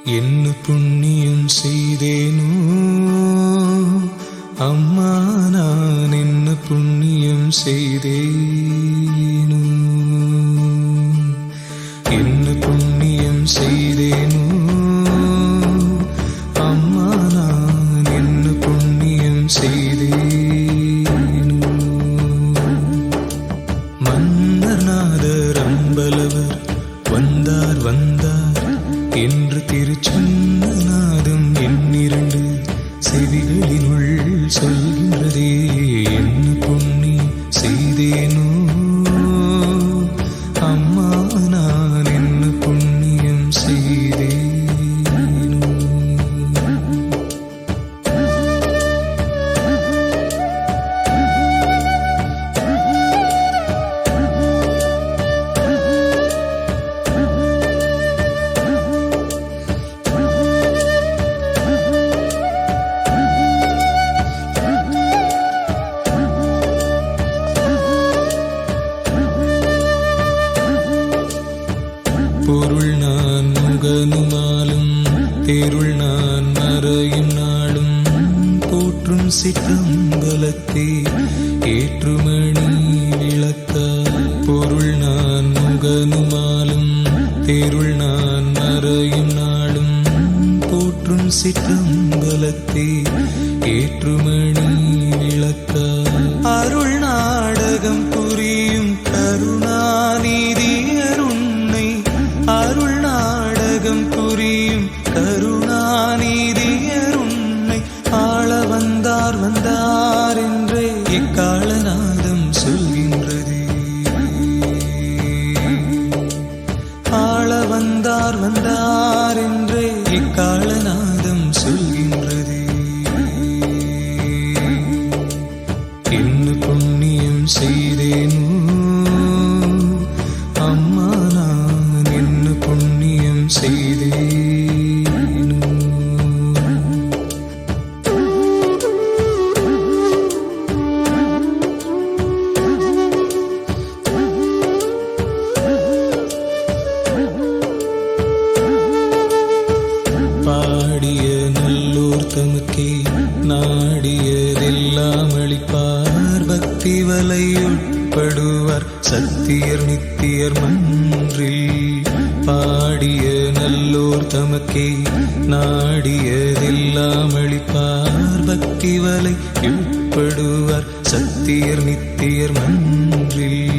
என்ன புண்ணியம் செய்தேனோ அம்மா, நான் என்ன புண்ணியம் செய்தேனோ, என்ன புண்ணியம் செய்தேனோ அம்மா, நான் என்ன புண்ணியம் செய்தேனோ. மன்னர் நாதர் அம்பலவர் வந்தார் வந்தார் என்று திருச்சொன்ன நாதம் என்னிரண்டு செவிகளினுள் சொல்கின்றதே. என்ன புண்ணியம் செய்தேனோ அம்மா, நான் என்ன புண்ணியம் செய்தேனோ. பொருள் நான் முகனுமாலும் தேருள் நான் மறையும் நாளும் போற்றும் சிற்றம்பலத்தே ஏற்றுமணி விளக்க. பொருள் நான் முகனுமாலும் தேருள் நான் மறையும் நாளும் போற்றும் சிற்றம்பலத்தே ஏற்றுமணி விளக்க. அருள் நாடகம் புரியும் கருணாநிதி அருணை, அருள் நாடகம் புரியும் கருணாநிதி அருணை ஆள வந்தார் வந்தார் என்றே இக்காலநாதம் சொல்கின்றதே. ஆள வந்தார் வந்தார் என்றே இக்காலநாதம் சொல்கின்றதே. என்ன புண்ணியம் செய்தேனோ அம்மா, நான் என்ன புண்ணியம் செய்தேனோ. பாடிய நல்லோர் தமக்கே நாடியதெல்லாம் அளிப்பார், பக்தி வலையுட்படுவார் சத்தியர் நித்தியர் மன்றில். பாடிய நல்லோர் தமக்கே நாடியதெல்லாம் அளிப்பார், பக்தி வலையுட்படுவார் சத்தியர் நித்தியர் மன்றில்.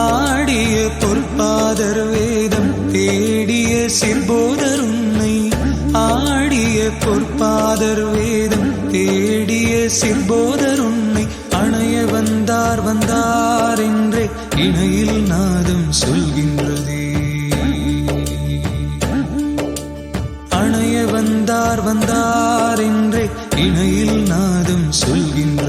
ஆடிய பொற்பாதர் வேதம் தேடிய சிற்போதர் உன்னை, ஆடிய பொற்பாதர் வேதம் தேடிய சிற்போதர் உன்னை அணைய வந்தார் வந்தார் என்றே இணையில் நாதம் சொல்கின்றதே. அணைய வந்தார் வந்தார் என்றே இணையில் நாதம் சொல்கின்ற